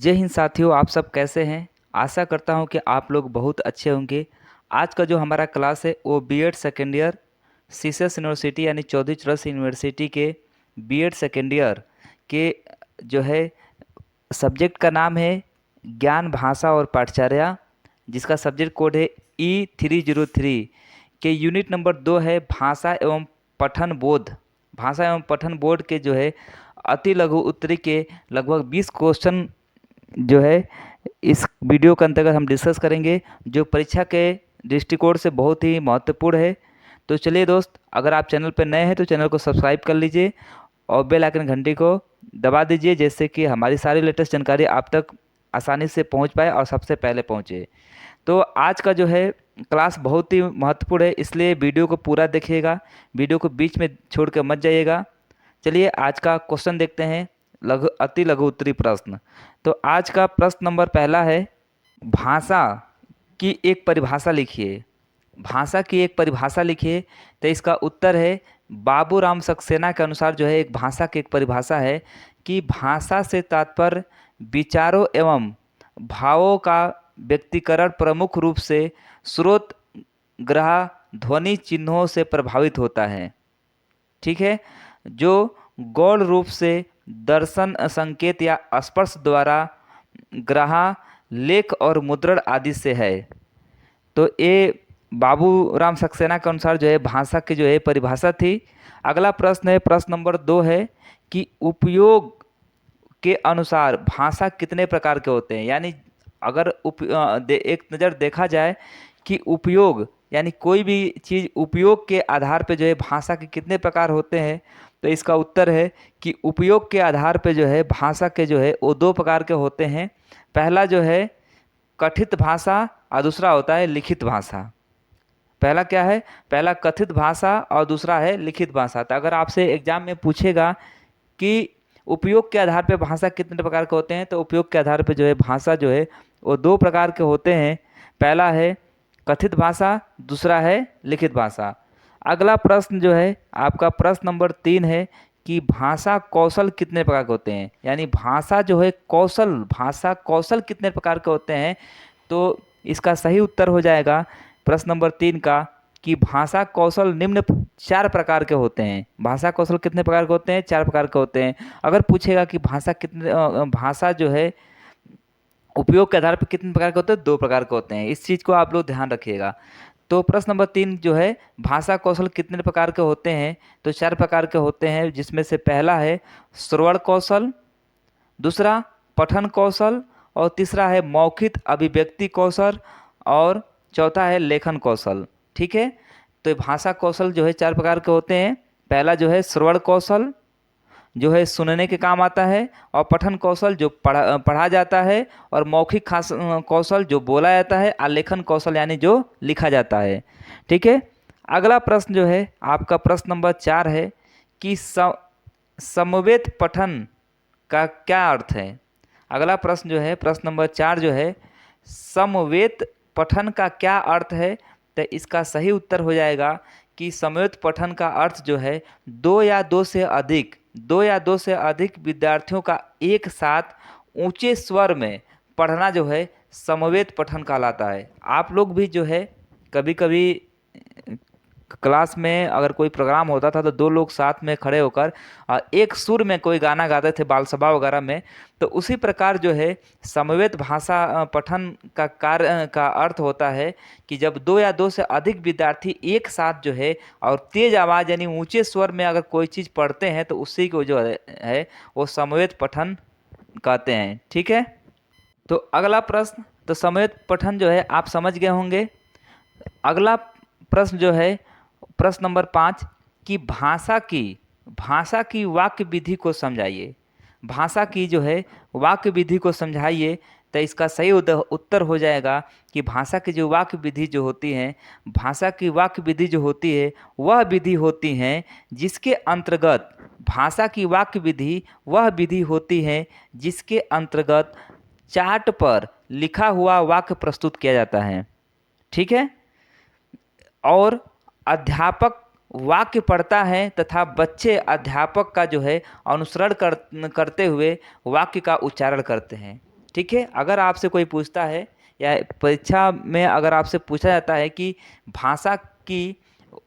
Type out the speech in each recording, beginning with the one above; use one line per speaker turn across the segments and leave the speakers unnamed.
जय हिंद साथियों, आप सब कैसे हैं। आशा करता हूं कि आप लोग बहुत अच्छे होंगे। आज का जो हमारा क्लास है वो BEd second year CCS university यानी चौधरी चरण सिंह यूनिवर्सिटी के बीएड सेकेंड ईयर के जो है सब्जेक्ट का नाम है ज्ञान भाषा और पाठचर्या, जिसका सब्जेक्ट कोड है E303 के यूनिट नंबर 2 है भाषा एवं पठन बोध। भाषा एवं पठन बोर्ड के जो है अति लघु उत्तरी के लगभग 20 क्वेश्चन जो है इस वीडियो के अंतर्गत हम डिस्कस करेंगे, जो परीक्षा के दृष्टिकोण से बहुत ही महत्वपूर्ण है। तो चलिए दोस्त, अगर आप चैनल पर नए हैं तो चैनल को सब्सक्राइब कर लीजिए और बेल आइकन घंटी को दबा दीजिए, जिससे कि हमारी सारी लेटेस्ट जानकारी आप तक आसानी से पहुंच पाए और सबसे पहले पहुंचे। तो आज का जो है क्लास बहुत ही महत्वपूर्ण है, इसलिए वीडियो को पूरा देखिएगा, वीडियो को बीच में छोड़ कर मत जाइएगा। चलिए आज का क्वेश्चन देखते हैं, अति लघु उत्तरी प्रश्न। तो आज का प्रश्न नंबर पहला है, भाषा की एक परिभाषा लिखिए। भाषा की एक परिभाषा लिखिए। तो इसका उत्तर है बाबूराम सक्सेना के अनुसार जो है एक भाषा की एक परिभाषा है कि भाषा से तात्पर्य विचारों एवं भावों का व्यक्तीकरण प्रमुख रूप से स्रोत ग्रह ध्वनि चिन्हों से प्रभावित होता है। ठीक है, जो गौण रूप से दर्शन संकेत या स्पर्श द्वारा ग्रह लेख और मुद्रण आदि से है। तो ये बाबूराम सक्सेना के अनुसार जो है भाषा की जो है परिभाषा थी। अगला प्रश्न है, प्रश्न नंबर 2 है कि उपयोग के अनुसार भाषा कितने प्रकार के होते हैं। यानी अगर एक नज़र देखा जाए कि उपयोग यानी कोई भी चीज़ उपयोग के आधार पे जो है भाषा के कितने प्रकार होते हैं, तो इसका उत्तर है कि उपयोग के आधार पे जो है भाषा के जो है वो 2 प्रकार के होते हैं। पहला जो है कथित भाषा और दूसरा होता है लिखित भाषा। पहला क्या है, पहला कथित भाषा और दूसरा है लिखित भाषा। तो अगर आपसे एग्जाम में पूछेगा कि उपयोग के आधार पे भाषा कितने प्रकार के होते हैं, तो उपयोग के आधार पे जो है भाषा जो है वो 2 प्रकार के होते हैं। पहला है कथित भाषा, दूसरा है लिखित भाषा। अगला प्रश्न जो है आपका प्रश्न नंबर 3 है कि भाषा कौशल कितने प्रकार के होते हैं। यानी भाषा जो है कौशल, भाषा कौशल कितने प्रकार के होते हैं। तो इसका सही उत्तर हो जाएगा प्रश्न नंबर 3 का कि भाषा कौशल निम्न 4 प्रकार के होते हैं। भाषा कौशल कितने प्रकार के होते हैं, 4 प्रकार के होते हैं। अगर पूछेगा कि भाषा जो है उपयोग के आधार पर कितने प्रकार के होते हैं, 2 प्रकार के होते हैं। इस चीज़ को आप लोग ध्यान रखिएगा। तो प्रश्न नंबर 3 जो है भाषा कौशल कितने प्रकार के होते हैं, तो 4 प्रकार के होते हैं, जिसमें से पहला है श्रवण कौशल, दूसरा पठन कौशल और तीसरा है मौखिक अभिव्यक्ति कौशल और चौथा है लेखन कौशल। ठीक है, तो भाषा कौशल जो है 4 प्रकार के होते हैं। पहला जो है श्रवण कौशल, जो है सुनने के काम आता है, और पठन कौशल जो पढ़ा जाता है, और मौखिक खास कौशल जो बोला जाता है, और लेखन कौशल यानी जो लिखा जाता है। ठीक है, अगला प्रश्न जो है आपका प्रश्न नंबर 4 है कि समवेत पठन का क्या अर्थ है। अगला प्रश्न जो है प्रश्न नंबर 4 जो है समवेत पठन का क्या अर्थ है। तो इसका सही उत्तर हो जाएगा कि समवेत पठन का अर्थ जो है 2 या 2 से अधिक विद्यार्थियों का एक साथ ऊंचे स्वर में पढ़ना जो है समवेत पठन कहलाता है। आप लोग भी जो है कभी कभी क्लास में अगर कोई प्रोग्राम होता था तो 2 लोग साथ में खड़े होकर एक सुर में कोई गाना गाते थे बाल सभा वगैरह में। तो उसी प्रकार जो है समवेत भाषा पठन का कार्य का अर्थ होता है कि जब 2 या 2 से अधिक विद्यार्थी एक साथ जो है और तेज आवाज़ यानी ऊंचे स्वर में अगर कोई चीज़ पढ़ते हैं तो उसी को जो है वो समवेत पठन कहते हैं। ठीक है, तो अगला प्रश्न, तो समवेत पठन जो है आप समझ गए होंगे। अगला प्रश्न जो है प्रश्न नंबर 5 कि भाषा की वाक्य विधि को समझाइए। भाषा की जो है वाक्य विधि को समझाइए। तो इसका सही उत्तर हो जाएगा कि भाषा की जो वाक्य विधि जो होती है, भाषा की वाक्य विधि जो होती है वह विधि होती है जिसके अंतर्गत भाषा की वाक्य विधि वह विधि होती है जिसके अंतर्गत चार्ट पर लिखा हुआ वाक्य प्रस्तुत किया जाता है। ठीक है, और अध्यापक वाक्य पढ़ता है तथा बच्चे अध्यापक का जो है अनुसरण करते हुए वाक्य का उच्चारण करते हैं। ठीक है। अगर आपसे कोई पूछता है या परीक्षा में अगर आपसे पूछा जाता है कि भाषा की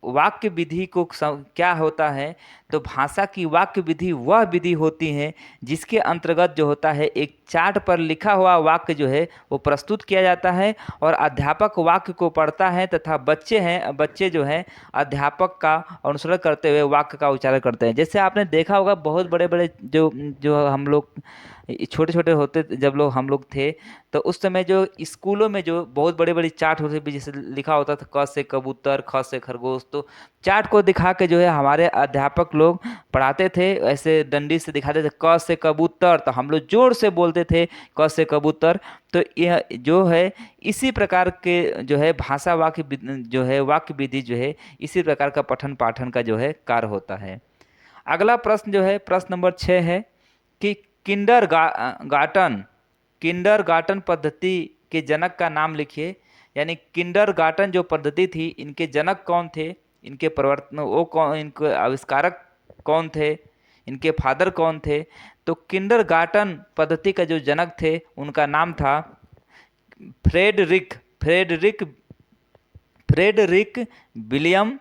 वाक्य विधि को क्या होता है, तो भाषा की वाक्य विधि वह विधि होती है जिसके अंतर्गत जो होता है एक चार्ट पर लिखा हुआ वाक्य जो है वो प्रस्तुत किया जाता है और अध्यापक वाक्य को पढ़ता है तथा बच्चे जो हैं अध्यापक का अनुसरण करते हुए वाक्य का उच्चारण करते हैं। जैसे आपने देखा होगा बहुत बड़े बड़े जो जो हम लोग छोटे छोटे होते जब लोग हम लोग थे, तो उस समय जो स्कूलों में जो बहुत बड़ी बड़ी चार्ट होती थी, जैसे लिखा होता था क से कबूतर, ख से खरगोश, तो चार्ट को दिखा के जो है हमारे अध्यापक लोग पढ़ाते थे, ऐसे डंडी से दिखाते थे क से कबूतर, तो हम लोग जोर से बोलते थे क से कबूतर। तो यह जो है इसी प्रकार के जो है भाषा जो है वाक्य विधि जो है इसी प्रकार का पठन पाठन का जो है कार्य होता है। अगला प्रश्न जो है प्रश्न नंबर 6 है कि गार्टन किंडरगार्टन पद्धति के जनक का नाम लिखिए। यानी किंडरगार्टन जो पद्धति थी इनके जनक कौन थे, इनके प्रवर्तन वो कौन, इनके आविष्कारक कौन थे, इनके फादर कौन थे। तो किंडरगार्टन पद्धति का जो जनक थे उनका नाम था Frederick Frederick Frederick William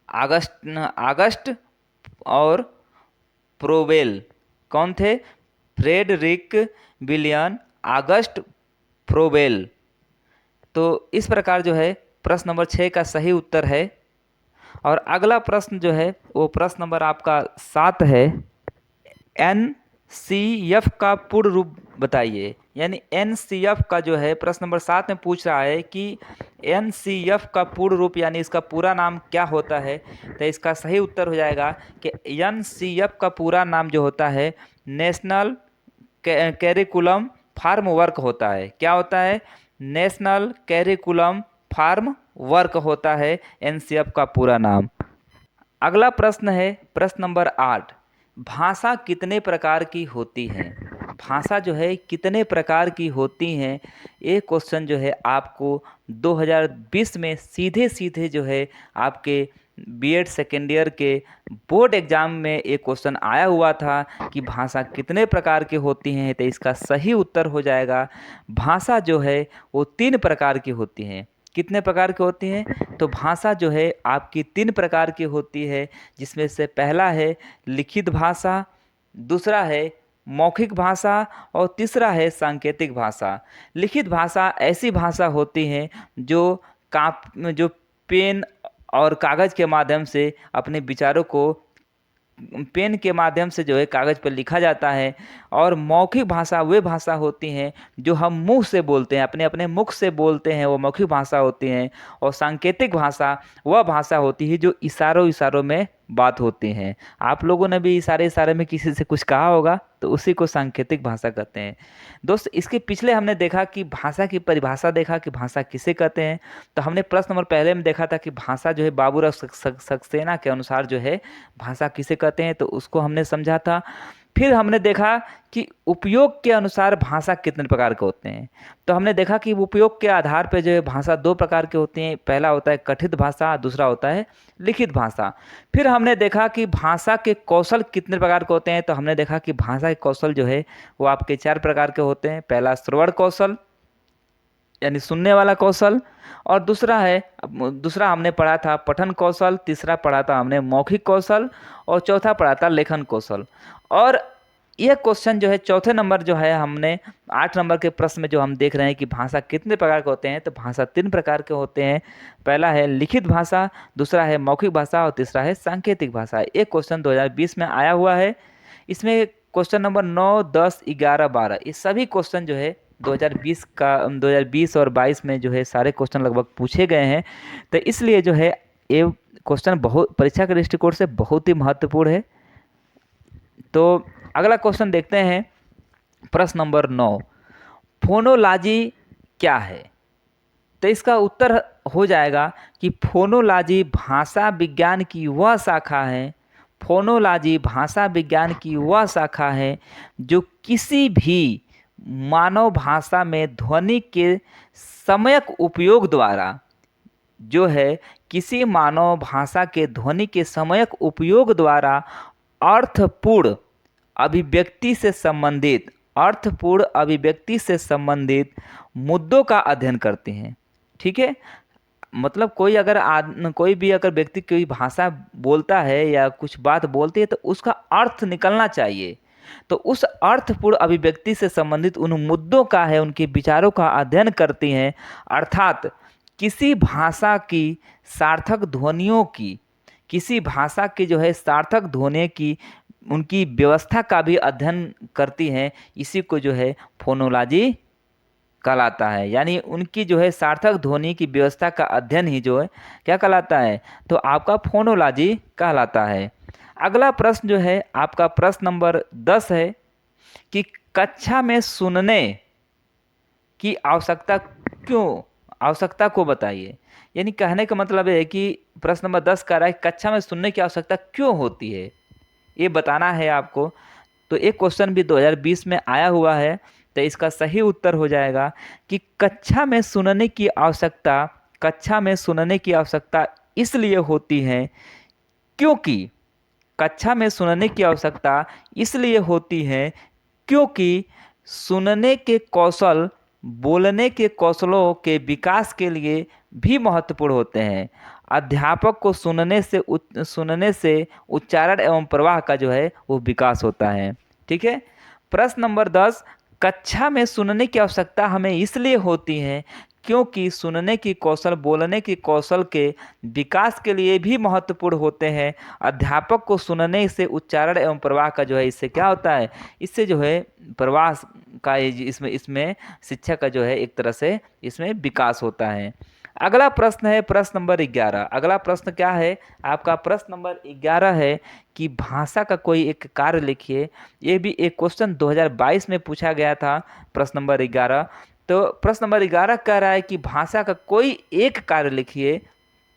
August और प्रोवेल। कौन थे? Frederick William August Froebel. तो इस प्रकार जो है प्रश्न नंबर 6 का सही उत्तर है। और अगला प्रश्न जो है वो प्रश्न नंबर आपका 7 है। NCF का पूर्ण रूप बताइए। यानी NCF का जो है प्रश्न नंबर 7 में पूछ रहा है कि NCF का पूर्ण रूप यानी इसका पूरा नाम क्या होता है। तो इसका सही उत्तर हो जाएगा कि NCF का पूरा नाम जो होता है नेशनल कैरिकुलम फार्म वर्क होता है। क्या होता है? नेशनल कैरिकुलम फार्म वर्क होता है NCF का पूरा नाम। अगला प्रश्न है प्रश्न नंबर 8। भाषा कितने प्रकार की होती है? भाषा जो है कितने प्रकार की होती हैं, ये क्वेश्चन जो है आपको 2020 में सीधे सीधे जो है आपके बीएड सेकेंड ईयर के बोर्ड एग्जाम में एक क्वेश्चन आया हुआ था कि भाषा कितने प्रकार की होती हैं। तो इसका सही उत्तर हो जाएगा भाषा जो है वो 3 प्रकार की होती हैं। कितने प्रकार की होती हैं? तो भाषा जो है आपकी 3 प्रकार की होती है, जिसमें से पहला है लिखित भाषा, दूसरा है मौखिक भाषा और तीसरा है सांकेतिक भाषा। लिखित भाषा ऐसी भाषा होती है जो पेन और कागज़ के माध्यम से अपने विचारों को पेन के माध्यम से जो है कागज़ पर लिखा जाता है। और मौखिक भाषा वे भाषा होती हैं जो हम मुंह से बोलते हैं, अपने अपने मुख से बोलते हैं, वो मौखिक भाषा होती हैं। और सांकेतिक भाषा वह भाषा होती है जो इशारों इशारों में बात होती हैं। आप लोगों ने भी इशारे में किसी से कुछ कहा होगा, तो उसी को सांकेतिक भाषा कहते हैं। दोस्त, इसके पिछले हमने देखा कि भाषा की परिभाषा देखा कि भाषा किसे कहते हैं। तो हमने प्रश्न नंबर पहले में देखा था कि भाषा जो है बाबूराव सक्सेना के अनुसार जो है भाषा किसे कहते हैं, तो उसको हमने समझा था। फिर हमने देखा कि उपयोग के अनुसार भाषा कितने प्रकार के होते हैं। तो हमने देखा कि उपयोग के आधार पर जो है भाषा 2 प्रकार की होती हैं। पहला होता है कथित भाषा, दूसरा होता है लिखित भाषा। फिर हमने देखा कि भाषा के कौशल कितने प्रकार के होते हैं। तो हमने देखा कि भाषा के कौशल जो है वो आपके 4 प्रकार के होते हैं। पहला श्रवण कौशल यानी सुनने वाला कौशल, और दूसरा हमने पढ़ा था पठन कौशल, तीसरा पढ़ा था हमने मौखिक कौशल, और चौथा पढ़ा था लेखन कौशल। और यह क्वेश्चन जो है चौथे नंबर जो है हमने 8 नंबर के प्रश्न में जो हम देख रहे हैं कि भाषा कितने प्रकार के होते हैं, तो भाषा 3 प्रकार के होते हैं। पहला है लिखित भाषा, दूसरा है मौखिक भाषा और तीसरा है सांकेतिक भाषा। एक क्वेश्चन 2020 में आया हुआ है। इसमें क्वेश्चन नंबर 9, 10, 11, 12 ये सभी क्वेश्चन जो है 2020 और 22 में जो है सारे क्वेश्चन लगभग पूछे गए हैं। तो इसलिए जो है ये क्वेश्चन बहुत परीक्षा के दृष्टिकोण से बहुत ही महत्वपूर्ण है। तो अगला क्वेश्चन देखते हैं प्रश्न नंबर 9। फोनोलॉजी क्या है? तो इसका उत्तर हो जाएगा कि फोनोलॉजी भाषा विज्ञान की वह शाखा है। फोनोलॉजी भाषा विज्ञान की वह शाखा है जो किसी भी मानव भाषा में ध्वनि के सम्यक उपयोग द्वारा जो है किसी मानव भाषा के ध्वनि के सम्यक उपयोग द्वारा अर्थपूर्ण अभिव्यक्ति से संबंधित अर्थपूर्ण अभिव्यक्ति से संबंधित मुद्दों का अध्ययन करती हैं। ठीक है, मतलब कोई भी अगर व्यक्ति कोई भाषा बोलता है या कुछ बात बोलती है तो उसका अर्थ निकलना चाहिए। तो उस अर्थपूर्ण अभिव्यक्ति से संबंधित उन मुद्दों का है, उनके विचारों का अध्ययन करती हैं। अर्थात किसी भाषा की सार्थक ध्वनियों की, किसी भाषा की जो है सार्थक ध्वनि की उनकी व्यवस्था का भी अध्ययन करती हैं। इसी को जो है फोनोलॉजी कहलाता है। यानी उनकी जो है सार्थक ध्वनि की व्यवस्था का अध्ययन ही जो है क्या कहलाता है, तो आपका फोनोलॉजी कहलाता है। अगला प्रश्न जो है आपका प्रश्न नंबर 10 है कि कक्षा में सुनने की आवश्यकता को बताइए। यानी कहने का मतलब है कि प्रश्न नंबर 10 कह रहा है कक्षा में सुनने की आवश्यकता क्यों होती है, ये बताना है आपको। तो एक क्वेश्चन भी 2020 में आया हुआ है, तो इसका सही उत्तर हो जाएगा कि कक्षा में सुनने की आवश्यकता इसलिए होती है क्योंकि कक्षा में सुनने की आवश्यकता इसलिए होती है क्योंकि सुनने के कौशल बोलने के कौशलों के विकास के लिए भी महत्वपूर्ण होते हैं। अध्यापक को सुनने से उच्चारण एवं प्रवाह का जो है वो विकास होता है। ठीक है, प्रश्न नंबर 10, कक्षा में सुनने की आवश्यकता हमें इसलिए होती है क्योंकि सुनने की कौशल बोलने की कौशल के विकास के लिए भी महत्वपूर्ण होते हैं। अध्यापक को सुनने से उच्चारण एवं प्रवाह का जो है इससे क्या होता है, इससे जो है प्रवाह का इसमें शिक्षा का जो है एक तरह से इसमें विकास होता है। अगला प्रश्न है प्रश्न नंबर 11। अगला प्रश्न क्या है आपका, प्रश्न नंबर 11 है कि भाषा का कोई एक कार्य लिखिए। ये भी एक क्वेश्चन 2022 में पूछा गया था, प्रश्न नंबर 11। तो प्रश्न नंबर 11 कह रहा है कि भाषा का कोई एक कार्य लिखिए।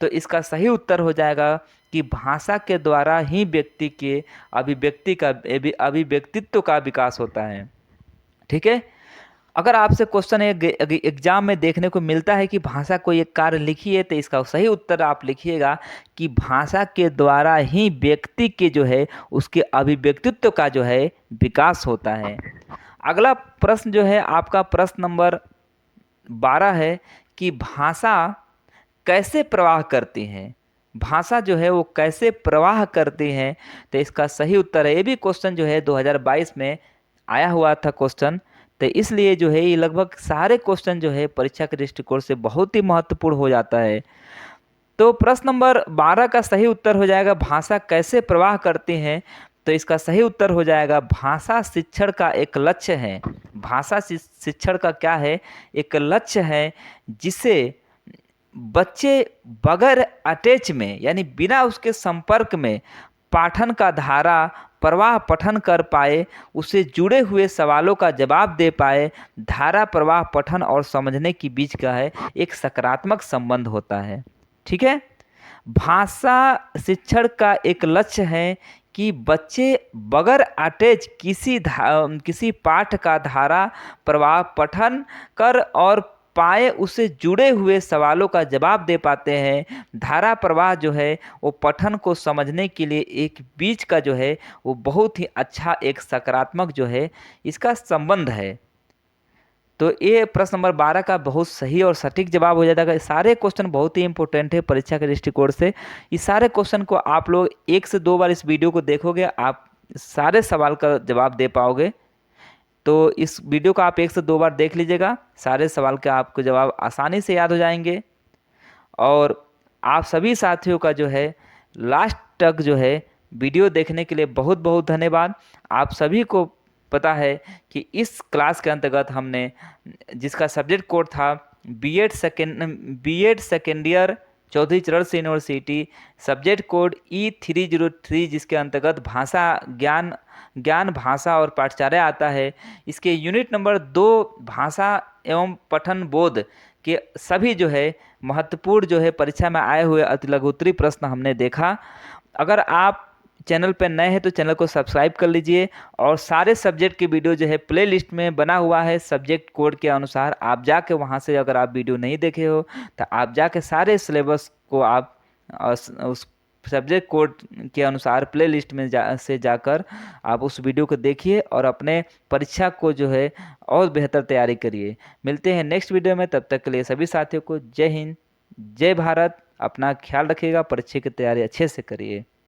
तो इसका सही उत्तर हो जाएगा कि भाषा के द्वारा ही व्यक्ति के अभिव्यक्तित्व का विकास होता है। ठीक है, अगर आपसे क्वेश्चन एग्जाम में देखने को मिलता है कि भाषा कोई एक कार्य लिखिए, तो इसका सही उत्तर आप लिखिएगा कि भाषा के द्वारा ही व्यक्ति के जो है उसके अभिव्यक्तित्व का जो है विकास होता है। अगला प्रश्न जो है आपका प्रश्न नंबर 12 है कि भाषा कैसे प्रवाह करती है। भाषा जो है वो कैसे प्रवाह करती है, तो इसका सही उत्तर है, ये भी क्वेश्चन जो है 2022 में आया हुआ था क्वेश्चन। तो इसलिए जो है ये लगभग सारे क्वेश्चन जो है परीक्षा के दृष्टिकोण से बहुत ही महत्वपूर्ण हो जाता है। तो प्रश्न नंबर 12 का सही उत्तर हो जाएगा भाषा कैसे प्रवाह करती हैं। तो इसका सही उत्तर हो जाएगा भाषा शिक्षण का एक लक्ष्य है। भाषा शिक्षण का क्या है, एक लक्ष्य है जिसे बच्चे बगैर अटैच में यानी बिना उसके संपर्क में पाठन का धारा प्रवाह पठन कर पाए, उससे जुड़े हुए सवालों का जवाब दे पाए। धारा प्रवाह पठन और समझने के बीच का है एक सकारात्मक संबंध होता है। ठीक है, भाषा शिक्षण का एक लक्ष्य है कि बच्चे बगैर अटैच किसी पाठ का धारा प्रवाह पठन कर और पाए, उससे जुड़े हुए सवालों का जवाब दे पाते हैं। धारा प्रवाह जो है वो पठन को समझने के लिए एक बीच का जो है वो बहुत ही अच्छा एक सकारात्मक जो है इसका संबंध है। तो ये प्रश्न नंबर 12 का बहुत सही और सटीक जवाब हो जाता है। सारे क्वेश्चन बहुत ही इंपॉर्टेंट है परीक्षा के दृष्टिकोण से। इस सारे क्वेश्चन को आप लोग 1 से 2 बार इस वीडियो को देखोगे, आप सारे सवाल का जवाब दे पाओगे। तो इस वीडियो को आप 1 से 2 बार देख लीजिएगा, सारे सवाल के आपको जवाब आसानी से याद हो जाएंगे। और आप सभी साथियों का जो है लास्ट तक जो है वीडियो देखने के लिए बहुत बहुत धन्यवाद। आप सभी को पता है कि इस क्लास के अंतर्गत हमने जिसका सब्जेक्ट कोड था BEd second year Chaudhary Charan Singh university, subject code E303, जिसके अंतर्गत ज्ञान भाषा और पाठ्यचर्या आता है। इसके यूनिट नंबर 2 भाषा एवं पठन बोध के सभी जो है महत्वपूर्ण जो है परीक्षा में आए हुए अति लघुत्तरी प्रश्न हमने देखा। अगर आप चैनल पर नए हैं तो चैनल को सब्सक्राइब कर लीजिए, और सारे सब्जेक्ट के वीडियो जो है प्ले लिस्ट में बना हुआ है सब्जेक्ट कोड के अनुसार। आप जाके वहाँ से अगर आप वीडियो नहीं देखे हो तो आप जाके सारे सिलेबस को आप उस सब्जेक्ट कोड के अनुसार प्ले लिस्ट में जाकर आप उस वीडियो को देखिए और अपने परीक्षा को जो है और बेहतर तैयारी करिए। मिलते हैं नेक्स्ट वीडियो में, तब तक के लिए सभी साथियों को जय हिंद, जय भारत। अपना ख्याल रखिएगा, परीक्षा की तैयारी अच्छे से करिए।